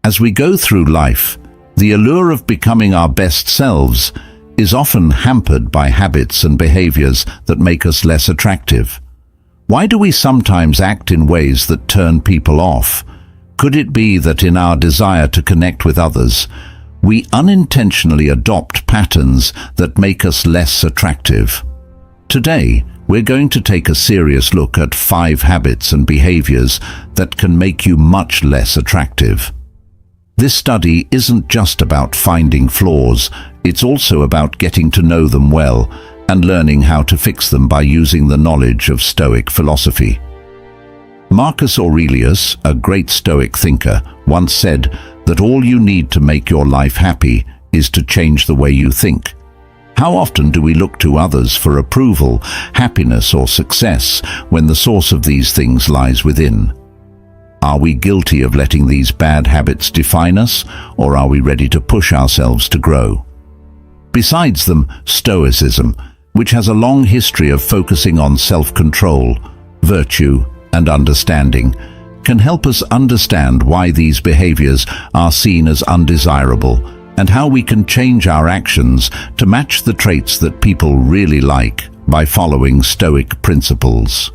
As we go through life, the allure of becoming our best selves is often hampered by habits and behaviors that make us less attractive. Why do we sometimes act in ways that turn people off? Could it be that in our desire to connect with others, we unintentionally adopt patterns that make us less attractive? Today, we're going to take a serious look at 5 habits and behaviors that can make you much less attractive. This study isn't just about finding flaws, it's also about getting to know them well and learning how to fix them by using the knowledge of Stoic philosophy. Marcus Aurelius, a great Stoic thinker, once said that all you need to make your life happy is to change the way you think. How often do we look to others for approval, happiness, or success when the source of these things lies within? Are we guilty of letting these bad habits define us, or are we ready to push ourselves to grow? Besides them, Stoicism, which has a long history of focusing on self-control, virtue, and understanding, can help us understand why these behaviors are seen as undesirable and how we can change our actions to match the traits that people really like by following Stoic principles.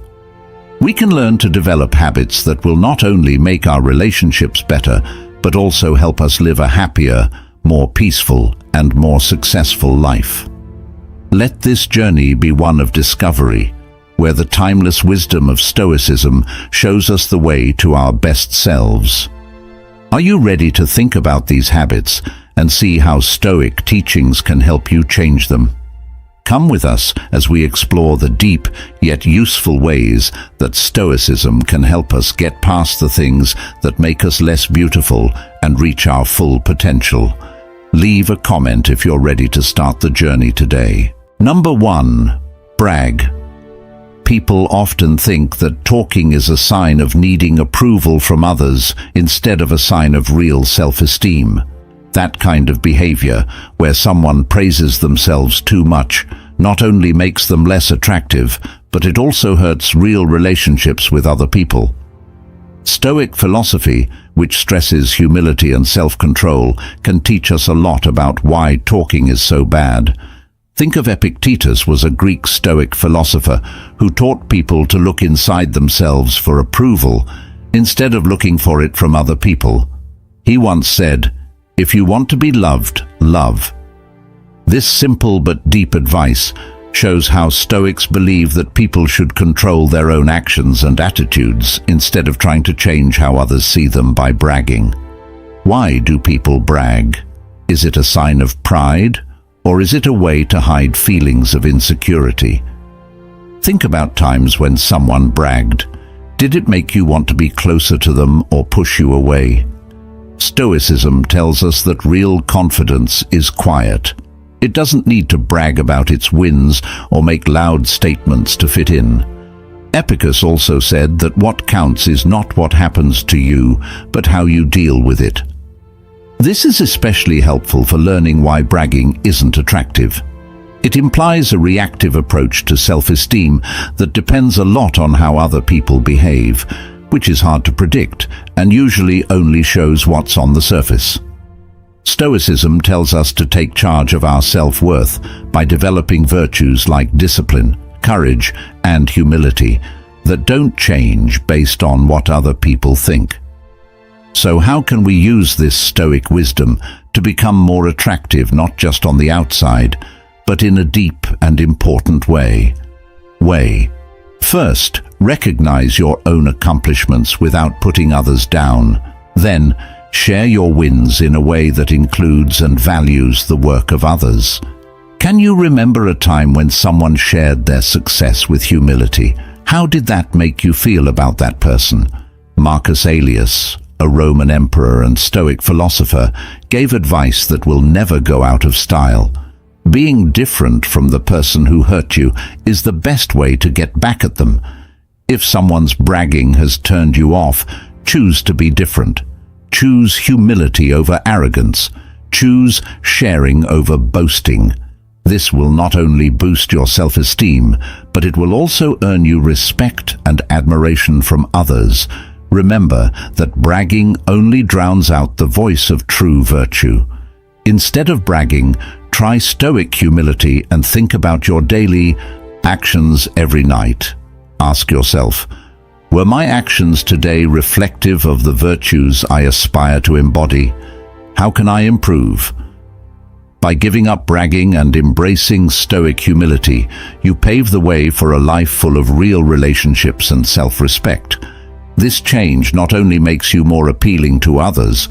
We can learn to develop habits that will not only make our relationships better, but also help us live a happier, more peaceful, and more successful life. Let this journey be one of discovery, where the timeless wisdom of Stoicism shows us the way to our best selves. Are you ready to think about these habits and see how Stoic teachings can help you change them? Come with us as we explore the deep yet useful ways that Stoicism can help us get past the things that make us less beautiful and reach our full potential. Leave a comment if you're ready to start the journey today. Number 1. Brag. People often think that talking is a sign of needing approval from others instead of a sign of real self-esteem. That kind of behavior, where someone praises themselves too much, not only makes them less attractive, but it also hurts real relationships with other people. Stoic philosophy, which stresses humility and self-control, can teach us a lot about why talking is so bad. Think of Epictetus was a Greek Stoic philosopher who taught people to look inside themselves for approval instead of looking for it from other people. He once said, "If you want to be loved, love." This simple but deep advice shows how Stoics believe that people should control their own actions and attitudes instead of trying to change how others see them by bragging. Why do people brag? Is it a sign of pride, or is it a way to hide feelings of insecurity? Think about times when someone bragged. Did it make you want to be closer to them or push you away? Stoicism tells us that real confidence is quiet. It doesn't need to brag about its wins or make loud statements to fit in. Epictetus also said that what counts is not what happens to you, but how you deal with it. This is especially helpful for learning why bragging isn't attractive. It implies a reactive approach to self-esteem that depends a lot on how other people behave, which is hard to predict and usually only shows what's on the surface. Stoicism tells us to take charge of our self-worth by developing virtues like discipline, courage, and humility that don't change based on what other people think. So how can we use this Stoic wisdom to become more attractive not just on the outside, but in a deep and important way? First, recognize your own accomplishments without putting others down. Then, share your wins in a way that includes and values the work of others. Can you remember a time when someone shared their success with humility? How did that make you feel about that person? Marcus Aurelius, a Roman emperor and Stoic philosopher, gave advice that will never go out of style. Being different from the person who hurt you is the best way to get back at them. If someone's bragging has turned you off, choose to be different. Choose humility over arrogance. Choose sharing over boasting. This will not only boost your self-esteem, but it will also earn you respect and admiration from others, Remember that bragging only drowns out the voice of true virtue. Instead of bragging, try stoic humility and think about your daily actions every night. Ask yourself, were my actions today reflective of the virtues I aspire to embody? How can I improve? By giving up bragging and embracing stoic humility, you pave the way for a life full of real relationships and self-respect. This change not only makes you more appealing to others,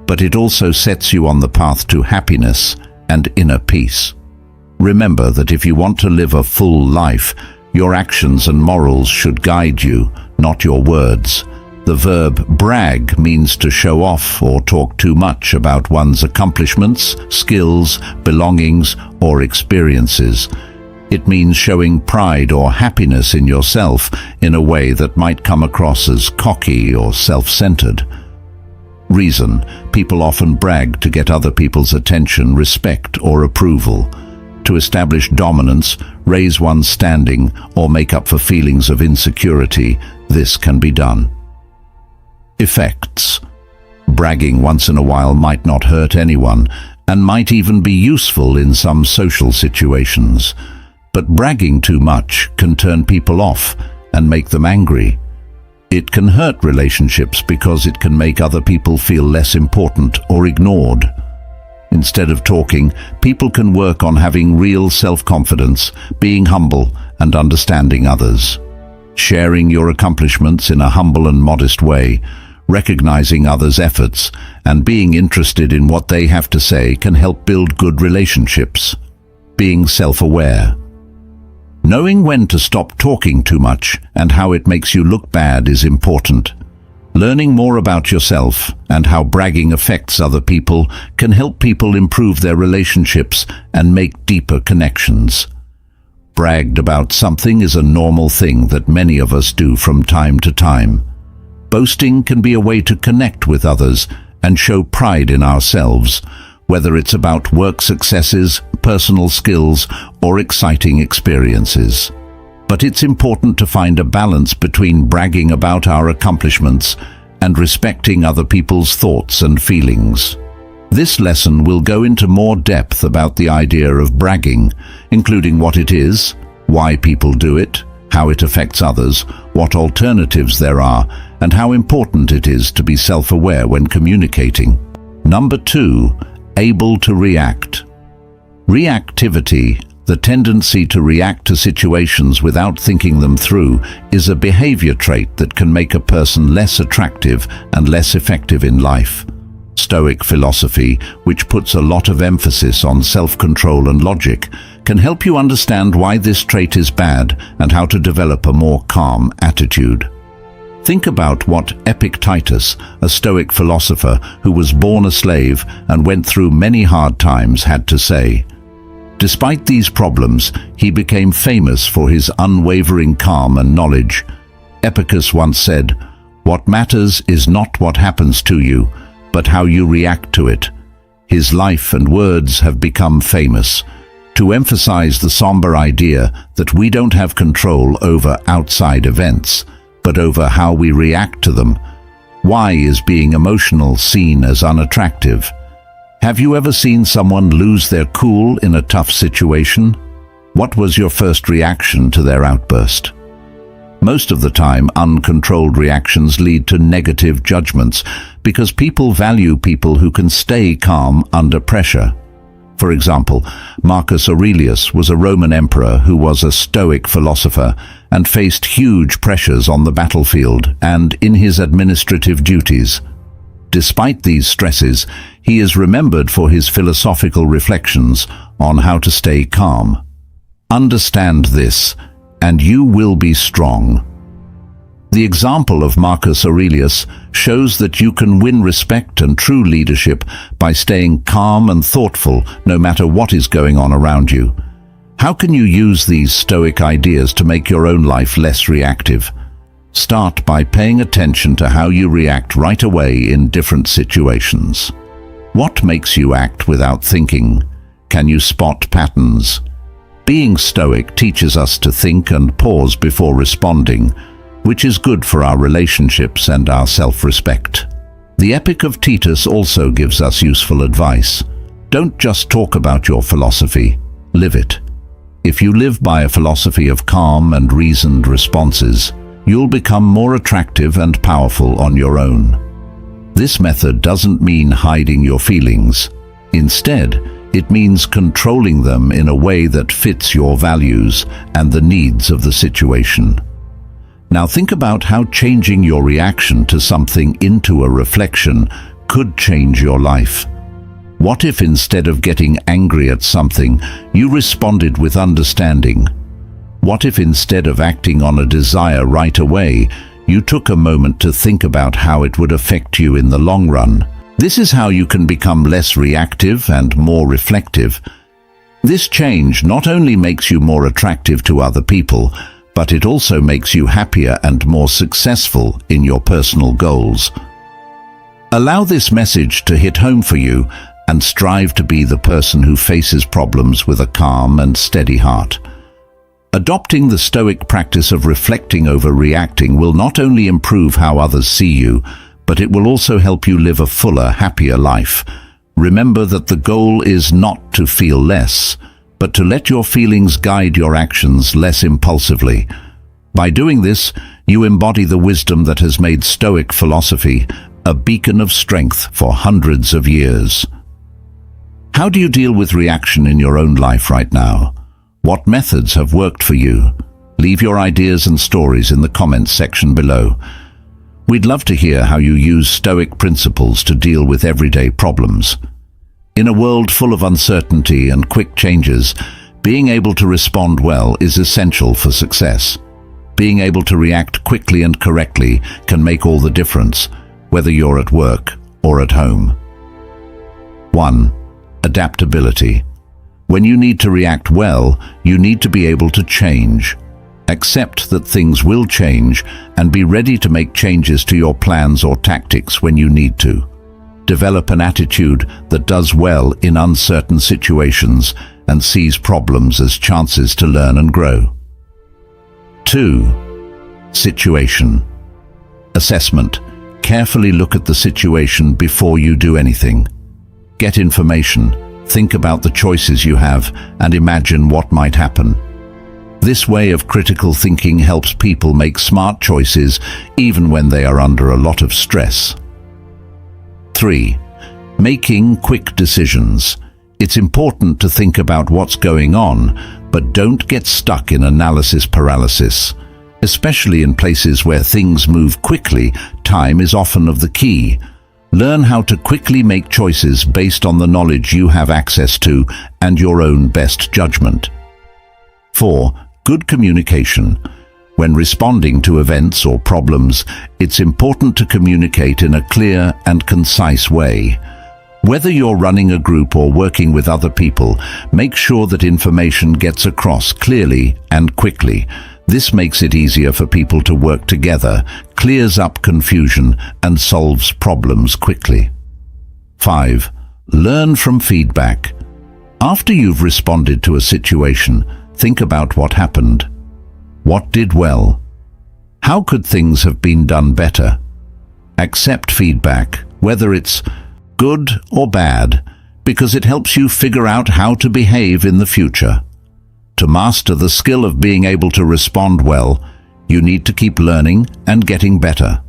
but it also sets you on the path to happiness and inner peace. Remember that if you want to live a full life, your actions and morals should guide you, not your words. The verb brag means to show off or talk too much about one's accomplishments, skills, belongings, or experiences. It means showing pride or happiness in yourself in a way that might come across as cocky or self-centered. Reason: people often brag to get other people's attention, respect, or approval. To establish dominance, raise one's standing, or make up for feelings of insecurity, this can be done. Effects: bragging once in a while might not hurt anyone, and might even be useful in some social situations. But bragging too much can turn people off and make them angry. It can hurt relationships because it can make other people feel less important or ignored. Instead of talking, people can work on having real self-confidence, being humble, and understanding others. Sharing your accomplishments in a humble and modest way, recognizing others' efforts, and being interested in what they have to say can help build good relationships. Being self-aware. Knowing when to stop talking too much and how it makes you look bad is important. Learning more about yourself and how bragging affects other people can help people improve their relationships and make deeper connections. Bragged about something is a normal thing that many of us do from time to time. Boasting can be a way to connect with others and show pride in ourselves, whether it's about work successes, personal skills, or exciting experiences. But it's important to find a balance between bragging about our accomplishments and respecting other people's thoughts and feelings. This lesson will go into more depth about the idea of bragging, including what it is, why people do it, how it affects others, what alternatives there are, and how important it is to be self-aware when communicating. Number 2, able to react. Reactivity, the tendency to react to situations without thinking them through, is a behavior trait that can make a person less attractive and less effective in life. Stoic philosophy, which puts a lot of emphasis on self-control and logic, can help you understand why this trait is bad and how to develop a more calm attitude. Think about what Epictetus, a Stoic philosopher who was born a slave and went through many hard times, had to say. Despite these problems, he became famous for his unwavering calm and knowledge. Epictetus once said, "What matters is not what happens to you, but how you react to it." His life and words have become famous to emphasize the somber idea that we don't have control over outside events, but over how we react to them. Why is being emotional seen as unattractive? Have you ever seen someone lose their cool in a tough situation? What was your first reaction to their outburst? Most of the time, uncontrolled reactions lead to negative judgments because people value people who can stay calm under pressure. For example, Marcus Aurelius was a Roman emperor who was a Stoic philosopher and faced huge pressures on the battlefield and in his administrative duties. Despite these stresses, he is remembered for his philosophical reflections on how to stay calm. Understand this, and you will be strong. The example of Marcus Aurelius shows that you can win respect and true leadership by staying calm and thoughtful no matter what is going on around you. How can you use these Stoic ideas to make your own life less reactive? Start by paying attention to how you react right away in different situations. What makes you act without thinking? Can you spot patterns? Being Stoic teaches us to think and pause before responding. which is good for our relationships and our self-respect. The Epic of Titus also gives us useful advice. Don't just talk about your philosophy, live it. If you live by a philosophy of calm and reasoned responses, you'll become more attractive and powerful on your own. This method doesn't mean hiding your feelings. Instead, it means controlling them in a way that fits your values and the needs of the situation. Now think about how changing your reaction to something into a reflection could change your life. What if instead of getting angry at something, you responded with understanding? What if instead of acting on a desire right away, you took a moment to think about how it would affect you in the long run? This is how you can become less reactive and more reflective. This change not only makes you more attractive to other people, but it also makes you happier and more successful in your personal goals. Allow this message to hit home for you and strive to be the person who faces problems with a calm and steady heart. Adopting the Stoic practice of reflecting over reacting will not only improve how others see you, but it will also help you live a fuller, happier life. Remember that the goal is not to feel less, but to let your feelings guide your actions less impulsively. By doing this, you embody the wisdom that has made Stoic philosophy a beacon of strength for hundreds of years. How do you deal with reaction in your own life right now? What methods have worked for you? Leave your ideas and stories in the comments section below. We'd love to hear how you use Stoic principles to deal with everyday problems. In a world full of uncertainty and quick changes, being able to respond well is essential for success. Being able to react quickly and correctly can make all the difference, whether you're at work or at home. 1. Adaptability. When you need to react well, you need to be able to change. Accept that things will change and be ready to make changes to your plans or tactics when you need to. Develop an attitude that does well in uncertain situations and sees problems as chances to learn and grow. 2. Situation. Assessment. Carefully look at the situation before you do anything. Get information, think about the choices you have, and imagine what might happen. This way of critical thinking helps people make smart choices even when they are under a lot of stress. 3. Making quick decisions. It's important to think about what's going on, but don't get stuck in analysis paralysis. Especially in places where things move quickly, time is often of the key. Learn how to quickly make choices based on the knowledge you have access to and your own best judgment. 4. Good communication. When responding to events or problems, it's important to communicate in a clear and concise way. Whether you're running a group or working with other people, make sure that information gets across clearly and quickly. This makes it easier for people to work together, clears up confusion, and solves problems quickly. 5. Learn from feedback. After you've responded to a situation, think about what happened. What did well? How could things have been done better? Accept feedback, whether it's good or bad, because it helps you figure out how to behave in the future. To master the skill of being able to respond well, you need to keep learning and getting better.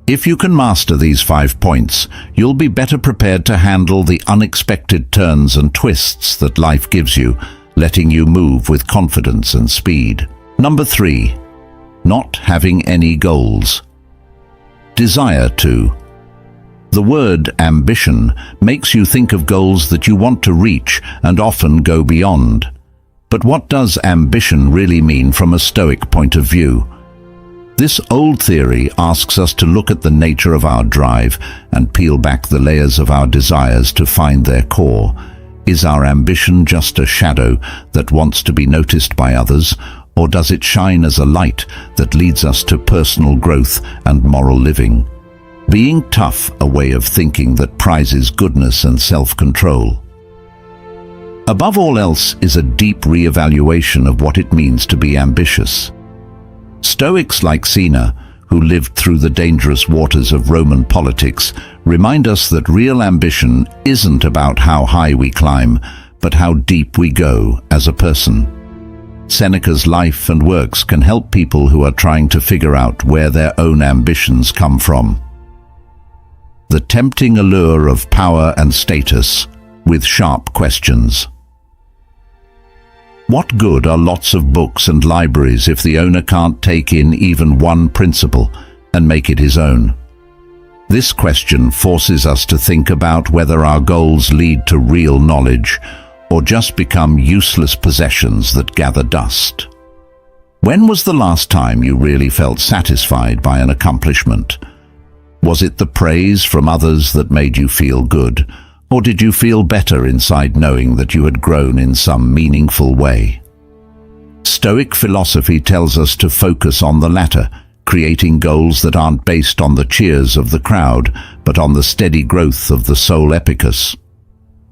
If you can master these 5 points, you'll be better prepared to handle the unexpected turns and twists that life gives you, letting you move with confidence and speed. Number 3. Not having any goals. Desire to. The word ambition makes you think of goals that you want to reach and often go beyond. But what does ambition really mean from a Stoic point of view? This old theory asks us to look at the nature of our drive and peel back the layers of our desires to find their core. Is our ambition just a shadow that wants to be noticed by others, or does it shine as a light that leads us to personal growth and moral living? Being tough, a way of thinking that prizes goodness and self-control. Above all else is a deep re-evaluation of what it means to be ambitious. Stoics like Sena, who lived through the dangerous waters of Roman politics, remind us that real ambition isn't about how high we climb, but how deep we go as a person. Seneca's life and works can help people who are trying to figure out where their own ambitions come from. The tempting allure of power and status, with sharp questions. What good are lots of books and libraries if the owner can't take in even one principle and make it his own? This question forces us to think about whether our goals lead to real knowledge or just become useless possessions that gather dust. When was the last time you really felt satisfied by an accomplishment? Was it the praise from others that made you feel good? Or did you feel better inside knowing that you had grown in some meaningful way? Stoic philosophy tells us to focus on the latter, creating goals that aren't based on the cheers of the crowd, but on the steady growth of the soul epicus.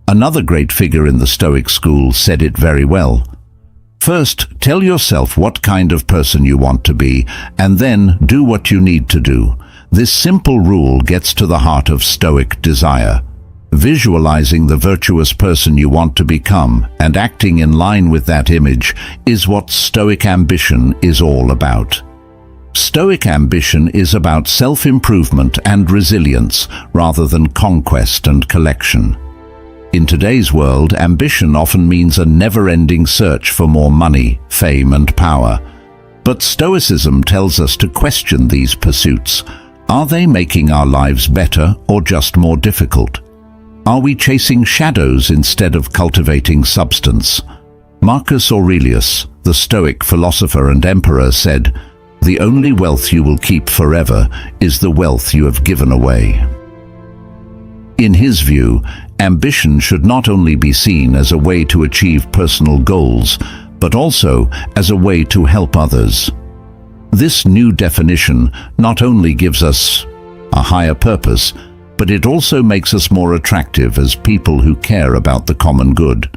Another great figure in the Stoic school said it very well. First, tell yourself what kind of person you want to be, and then do what you need to do. This simple rule gets to the heart of Stoic desire. Visualizing the virtuous person you want to become and acting in line with that image is what Stoic ambition is all about. Stoic ambition is about self-improvement and resilience rather than conquest and collection. In today's world, ambition often means a never-ending search for more money, fame, and power. But Stoicism tells us to question these pursuits. Are they making our lives better or just more difficult? Are we chasing shadows instead of cultivating substance? Marcus Aurelius, the Stoic philosopher and emperor, said, "The only wealth you will keep forever is the wealth you have given away." In his view, ambition should not only be seen as a way to achieve personal goals, but also as a way to help others. This new definition not only gives us a higher purpose, but it also makes us more attractive as people who care about the common good.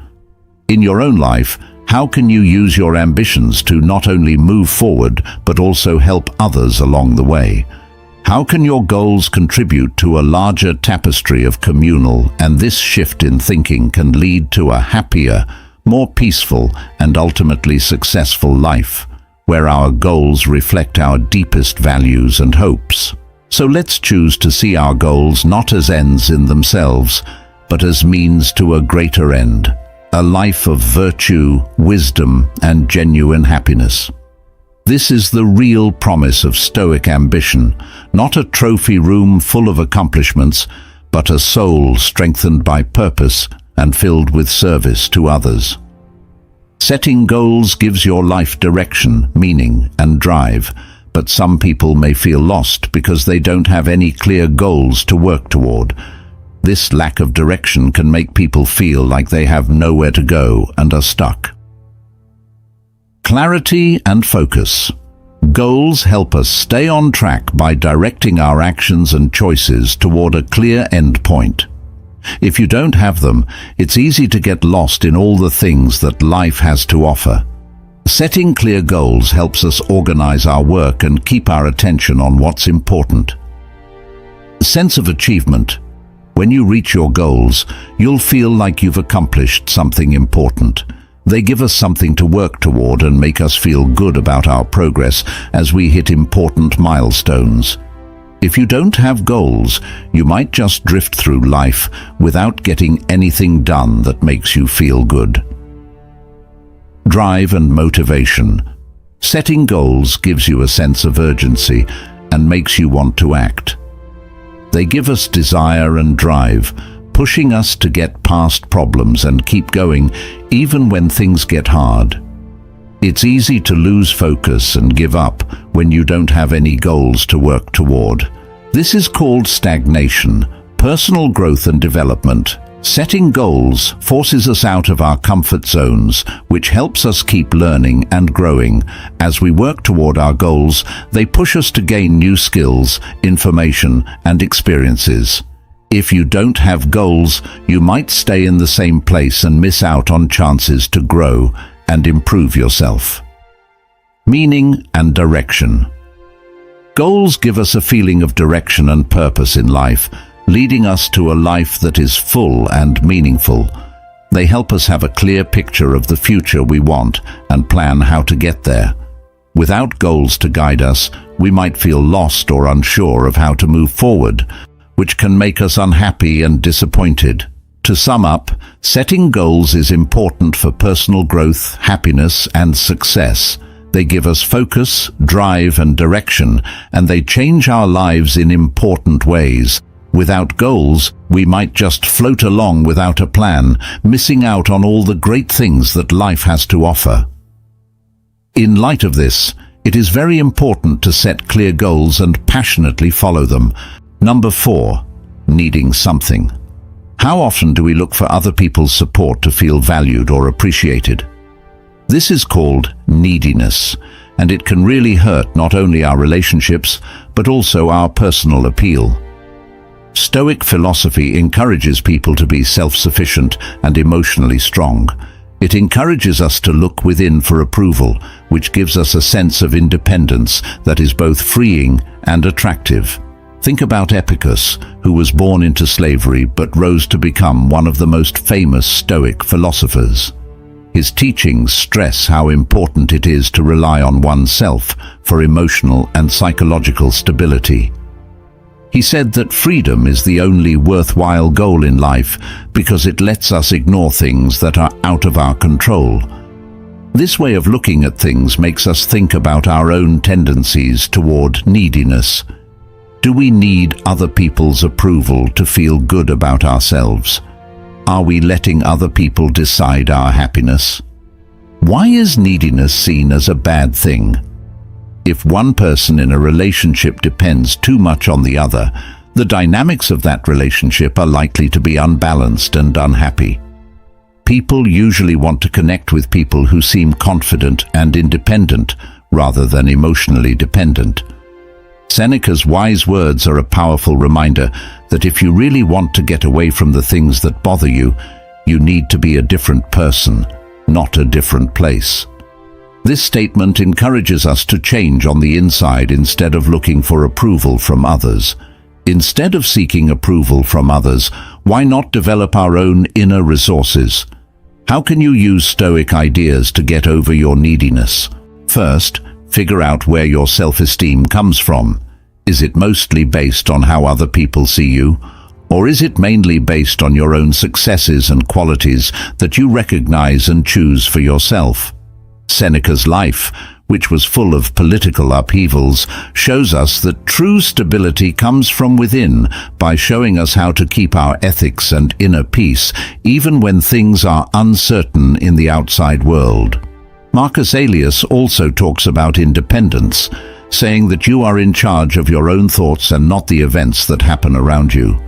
In your own life, how can you use your ambitions to not only move forward, but also help others along the way? How can your goals contribute to a larger tapestry of communal, and this shift in thinking can lead to a happier, more peaceful, and ultimately successful life, where our goals reflect our deepest values and hopes? So let's choose to see our goals not as ends in themselves, but as means to a greater end, a life of virtue, wisdom, and genuine happiness. This is the real promise of Stoic ambition, not a trophy room full of accomplishments, but a soul strengthened by purpose and filled with service to others. Setting goals gives your life direction, meaning, and drive, but some people may feel lost because they don't have any clear goals to work toward. This lack of direction can make people feel like they have nowhere to go and are stuck. Clarity and focus. Goals help us stay on track by directing our actions and choices toward a clear end point. If you don't have them, it's easy to get lost in all the things that life has to offer. Setting clear goals helps us organize our work and keep our attention on what's important. Sense of achievement. When you reach your goals, you'll feel like you've accomplished something important. They give us something to work toward and make us feel good about our progress as we hit important milestones. If you don't have goals, you might just drift through life without getting anything done that makes you feel good. Drive and motivation. Setting goals gives you a sense of urgency and makes you want to act. They give us desire and drive, pushing us to get past problems and keep going even when things get hard. It's easy to lose focus and give up when you don't have any goals to work toward. This is called stagnation. Personal growth and development. Setting goals forces us out of our comfort zones, which helps us keep learning and growing. As we work toward our goals, they push us to gain new skills, information, and experiences. If you don't have goals, you might stay in the same place and miss out on chances to grow and improve yourself. Meaning and direction. Goals give us a feeling of direction and purpose in life, leading us to a life that is full and meaningful. They help us have a clear picture of the future we want and plan how to get there. Without goals to guide us, we might feel lost or unsure of how to move forward, which can make us unhappy and disappointed. To sum up, setting goals is important for personal growth, happiness, and success. They give us focus, drive, and direction, and they change our lives in important ways. Without goals, we might just float along without a plan, missing out on all the great things that life has to offer. In light of this, it is very important to set clear goals and passionately follow them. Number 4, needing something. How often do we look for other people's support to feel valued or appreciated? This is called neediness, and it can really hurt not only our relationships, but also our personal appeal. Stoic philosophy encourages people to be self-sufficient and emotionally strong. It encourages us to look within for approval, which gives us a sense of independence that is both freeing and attractive. Think about Epicurus, who was born into slavery but rose to become one of the most famous Stoic philosophers. His teachings stress how important it is to rely on oneself for emotional and psychological stability. He said that freedom is the only worthwhile goal in life because it lets us ignore things that are out of our control. This way of looking at things makes us think about our own tendencies toward neediness. Do we need other people's approval to feel good about ourselves? Are we letting other people decide our happiness? Why is neediness seen as a bad thing? If one person in a relationship depends too much on the other, the dynamics of that relationship are likely to be unbalanced and unhappy. People usually want to connect with people who seem confident and independent rather than emotionally dependent. Seneca's wise words are a powerful reminder that if you really want to get away from the things that bother you, you need to be a different person, not a different place. This statement encourages us to change on the inside instead of looking for approval from others. Instead of seeking approval from others, why not develop our own inner resources? How can you use Stoic ideas to get over your neediness? First, figure out where your self-esteem comes from. Is it mostly based on how other people see you? Or is it mainly based on your own successes and qualities that you recognize and choose for yourself? Seneca's life, which was full of political upheavals, shows us that true stability comes from within by showing us how to keep our ethics and inner peace even when things are uncertain in the outside world. Marcus Aurelius also talks about independence, saying that you are in charge of your own thoughts and not the events that happen around you.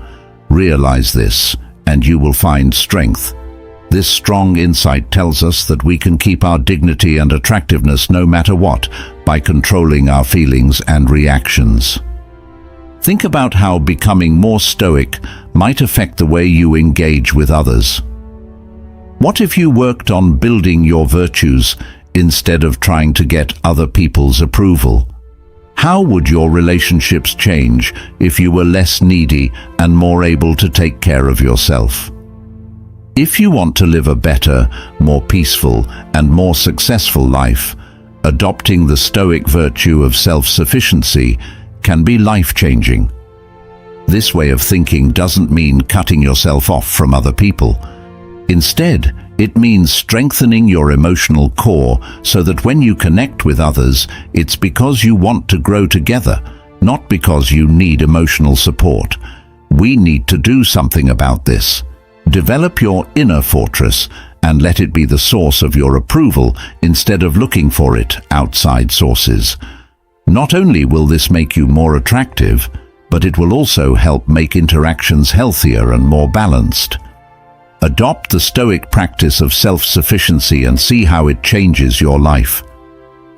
Realize this, and you will find strength. This strong insight tells us that we can keep our dignity and attractiveness no matter what by controlling our feelings and reactions. Think about how becoming more stoic might affect the way you engage with others. What if you worked on building your virtues instead of trying to get other people's approval? How would your relationships change if you were less needy and more able to take care of yourself? If you want to live a better, more peaceful, and more successful life, adopting the Stoic virtue of self-sufficiency can be life-changing. This way of thinking doesn't mean cutting yourself off from other people. Instead, it means strengthening your emotional core so that when you connect with others, it's because you want to grow together, not because you need emotional support. We need to do something about this. Develop your inner fortress and let it be the source of your approval instead of looking for it outside sources. Not only will this make you more attractive, but it will also help make interactions healthier and more balanced. Adopt the Stoic practice of self-sufficiency and see how it changes your life.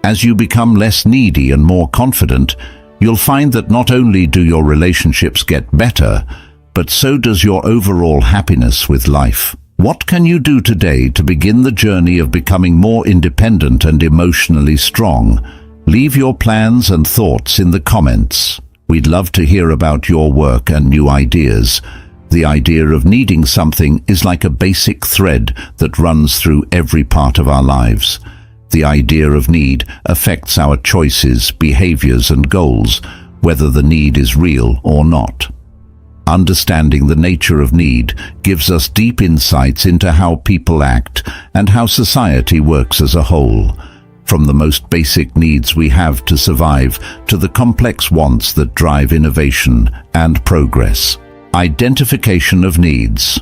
As you become less needy and more confident, you'll find that not only do your relationships get better, but so does your overall happiness with life. What can you do today to begin the journey of becoming more independent and emotionally strong? Leave your plans and thoughts in the comments. We'd love to hear about your work and new ideas. The idea of needing something is like a basic thread that runs through every part of our lives. The idea of need affects our choices, behaviors, and goals, whether the need is real or not. Understanding the nature of need gives us deep insights into how people act and how society works as a whole. From the most basic needs we have to survive to the complex wants that drive innovation and progress. Identification of needs.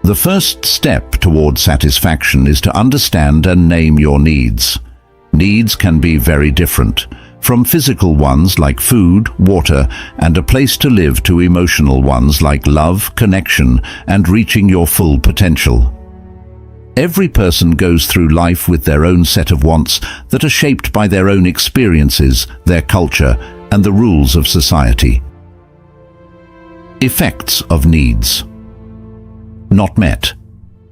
The first step toward satisfaction is to understand and name your needs. Needs can be very different, from physical ones like food, water, and a place to live to emotional ones like love, connection, and reaching your full potential. Every person goes through life with their own set of wants that are shaped by their own experiences, their culture, and the rules of society. Effects of needs. Not met.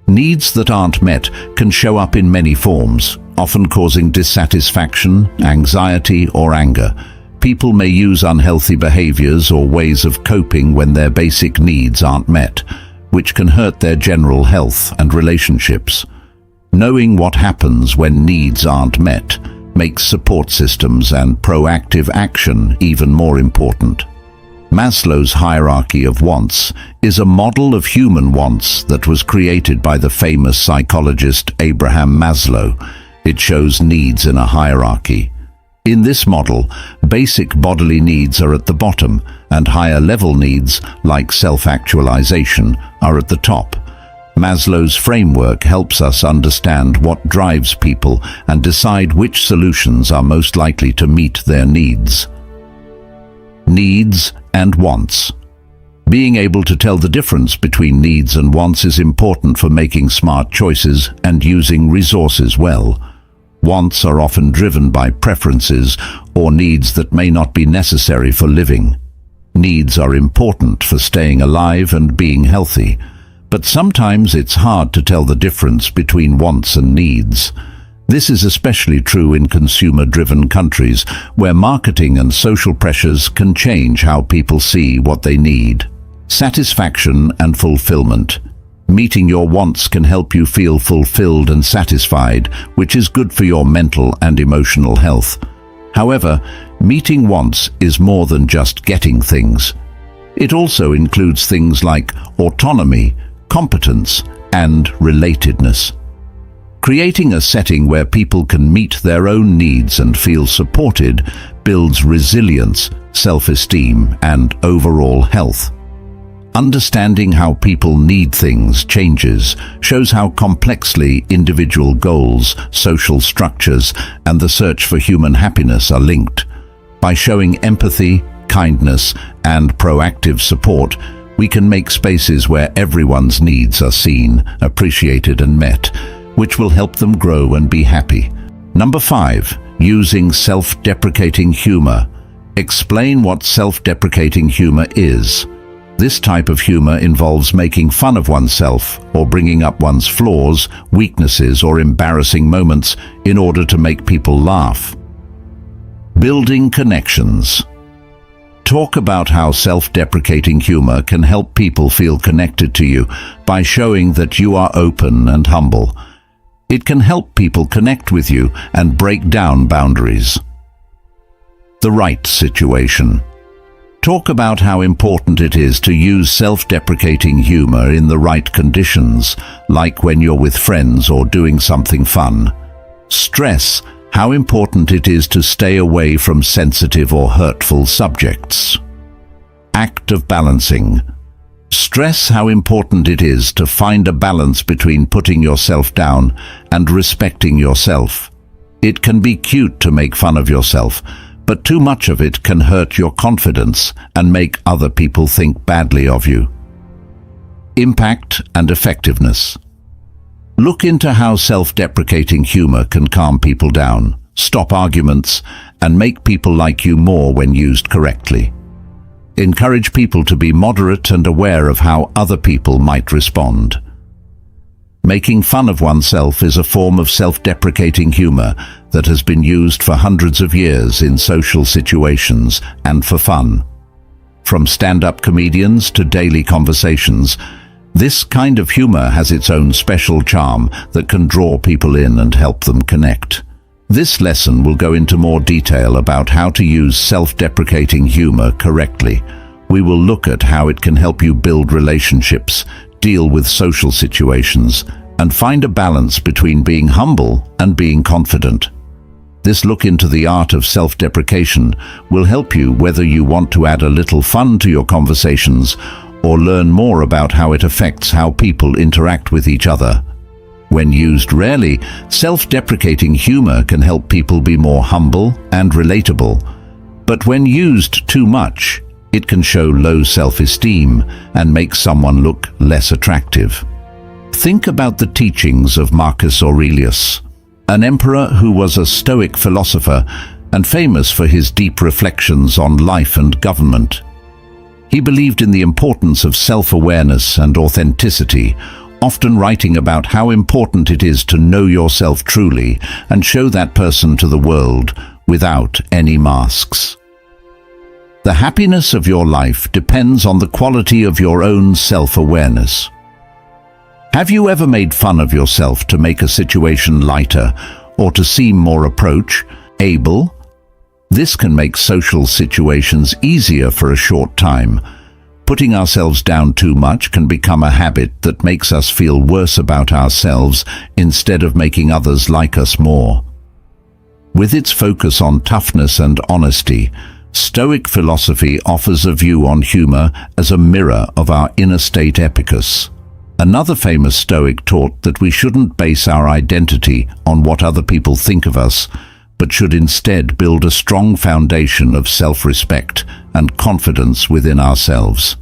Needs that aren't met can show up in many forms, often causing dissatisfaction, anxiety, or anger. People may use unhealthy behaviors or ways of coping when their basic needs aren't met, which can hurt their general health and relationships. Knowing what happens when needs aren't met makes support systems and proactive action even more important. Maslow's hierarchy of wants is a model of human wants that was created by the famous psychologist Abraham Maslow. It shows needs in a hierarchy. In this model, basic bodily needs are at the bottom, and higher-level needs, like self-actualization, are at the top. Maslow's framework helps us understand what drives people and decide which solutions are most likely to meet their needs. Needs and wants. Being able to tell the difference between needs and wants is important for making smart choices and using resources well. Wants are often driven by preferences or needs that may not be necessary for living. Needs are important for staying alive and being healthy, but sometimes it's hard to tell the difference between wants and needs. This is especially true in consumer-driven countries, where marketing and social pressures can change how people see what they need. Satisfaction and fulfillment. Meeting your wants can help you feel fulfilled and satisfied, which is good for your mental and emotional health. However, meeting wants is more than just getting things. It also includes things like autonomy, competence, and relatedness. Creating a setting where people can meet their own needs and feel supported builds resilience, self-esteem, and overall health. Understanding how people need things changes, shows how complexly individual goals, social structures, and the search for human happiness are linked. By showing empathy, kindness, and proactive support, we can make spaces where everyone's needs are seen, appreciated, and met, which will help them grow and be happy. Number 5. Using self-deprecating humor. Explain what self-deprecating humor is. This type of humor involves making fun of oneself or bringing up one's flaws, weaknesses, or embarrassing moments in order to make people laugh. Building connections. Talk about how self-deprecating humor can help people feel connected to you by showing that you are open and humble. It can help people connect with you and break down boundaries. The right situation. Talk about how important it is to use self-deprecating humor in the right conditions, like when you're with friends or doing something fun. Stress how important it is to stay away from sensitive or hurtful subjects. Act of balancing. Stress how important it is to find a balance between putting yourself down and respecting yourself. It can be cute to make fun of yourself, but too much of it can hurt your confidence and make other people think badly of you. Impact and effectiveness. Look into how self-deprecating humor can calm people down, stop arguments, and make people like you more when used correctly. Encourage people to be moderate and aware of how other people might respond. Making fun of oneself is a form of self-deprecating humor that has been used for hundreds of years in social situations and for fun. From stand-up comedians to daily conversations, this kind of humor has its own special charm that can draw people in and help them connect. This lesson will go into more detail about how to use self-deprecating humor correctly. We will look at how it can help you build relationships, deal with social situations, and find a balance between being humble and being confident. This look into the art of self-deprecation will help you whether you want to add a little fun to your conversations or learn more about how it affects how people interact with each other. When used rarely, self-deprecating humor can help people be more humble and relatable. But when used too much, it can show low self-esteem and make someone look less attractive. Think about the teachings of Marcus Aurelius, an emperor who was a Stoic philosopher and famous for his deep reflections on life and government. He believed in the importance of self-awareness and authenticity, often writing about how important it is to know yourself truly and show that person to the world without any masks. The happiness of your life depends on the quality of your own self-awareness. Have you ever made fun of yourself to make a situation lighter or to seem more approachable? This can make social situations easier for a short time. Putting ourselves down too much can become a habit that makes us feel worse about ourselves instead of making others like us more. With its focus on toughness and honesty, Stoic philosophy offers a view on humor as a mirror of our inner state epicus. Another famous Stoic taught that we shouldn't base our identity on what other people think of us, but should instead build a strong foundation of self-respect and confidence within ourselves.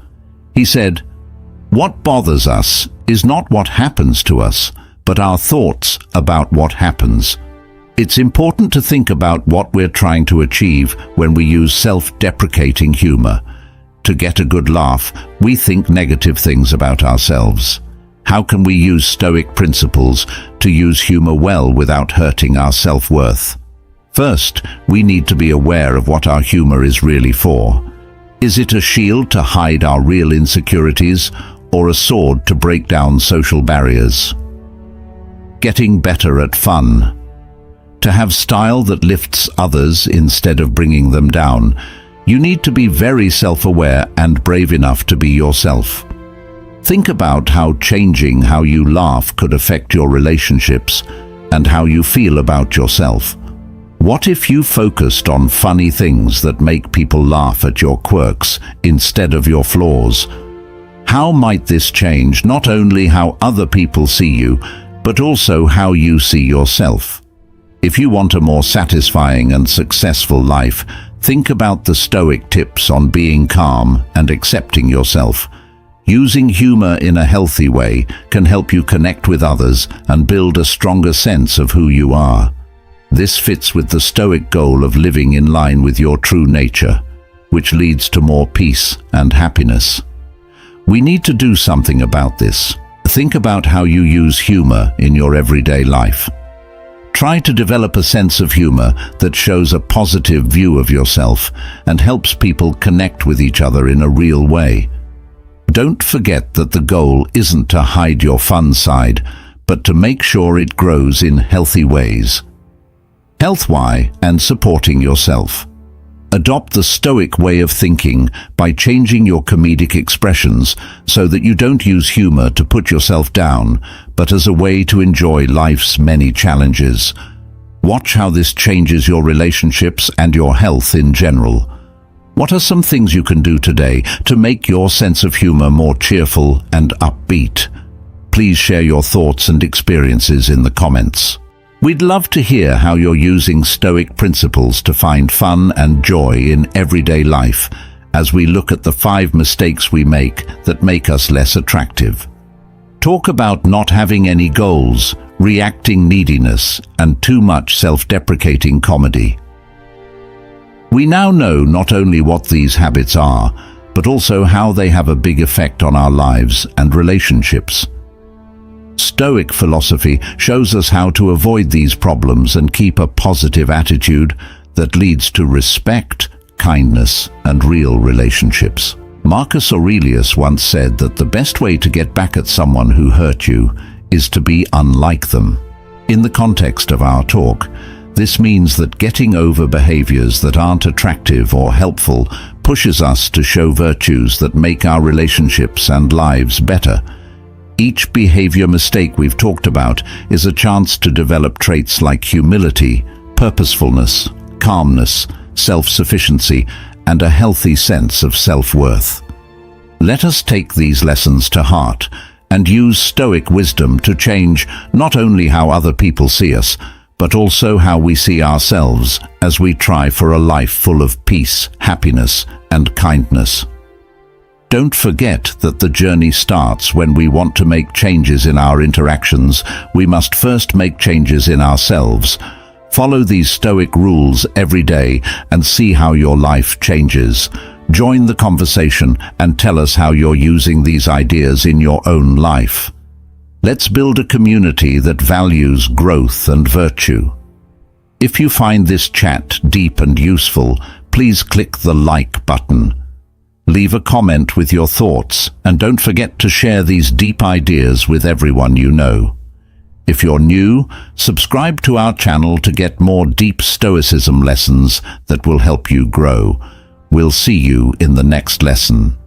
He said, "What bothers us is not what happens to us, but our thoughts about what happens." It's important to think about what we're trying to achieve when we use self-deprecating humor. To get a good laugh, we think negative things about ourselves. How can we use Stoic principles to use humor well without hurting our self-worth? First, we need to be aware of what our humor is really for. Is it a shield to hide our real insecurities or a sword to break down social barriers? Getting better at fun. To have style that lifts others instead of bringing them down, you need to be very self-aware and brave enough to be yourself. Think about how changing how you laugh could affect your relationships and how you feel about yourself. What if you focused on funny things that make people laugh at your quirks instead of your flaws? How might this change not only how other people see you, but also how you see yourself? If you want a more satisfying and successful life, think about the Stoic tips on being calm and accepting yourself. Using humor in a healthy way can help you connect with others and build a stronger sense of who you are. This fits with the Stoic goal of living in line with your true nature, which leads to more peace and happiness. We need to do something about this. Think about how you use humor in your everyday life. Try to develop a sense of humor that shows a positive view of yourself and helps people connect with each other in a real way. Don't forget that the goal isn't to hide your fun side, but to make sure it grows in healthy ways. Health-wise and supporting yourself. Adopt the Stoic way of thinking by changing your comedic expressions so that you don't use humor to put yourself down, but as a way to enjoy life's many challenges. Watch how this changes your relationships and your health in general. What are some things you can do today to make your sense of humor more cheerful and upbeat? Please share your thoughts and experiences in the comments. We'd love to hear how you're using Stoic principles to find fun and joy in everyday life as we look at the 5 mistakes we make that make us less attractive. Talk about not having any goals, reacting neediness, and too much self-deprecating comedy. We now know not only what these habits are, but also how they have a big effect on our lives and relationships. Stoic philosophy shows us how to avoid these problems and keep a positive attitude that leads to respect, kindness, and real relationships. Marcus Aurelius once said that the best way to get back at someone who hurt you is to be unlike them. In the context of our talk, this means that getting over behaviors that aren't attractive or helpful pushes us to show virtues that make our relationships and lives better. Each behavior mistake we've talked about is a chance to develop traits like humility, purposefulness, calmness, self-sufficiency, and a healthy sense of self-worth. Let us take these lessons to heart and use Stoic wisdom to change not only how other people see us, but also how we see ourselves as we try for a life full of peace, happiness, and kindness. Don't forget that the journey starts when we want to make changes in our interactions. We must first make changes in ourselves. Follow these Stoic rules every day and see how your life changes. Join the conversation and tell us how you're using these ideas in your own life. Let's build a community that values growth and virtue. If you find this chat deep and useful, please click the like button. Leave a comment with your thoughts, and don't forget to share these deep ideas with everyone you know. If you're new, subscribe to our channel to get more deep Stoicism lessons that will help you grow. We'll see you in the next lesson.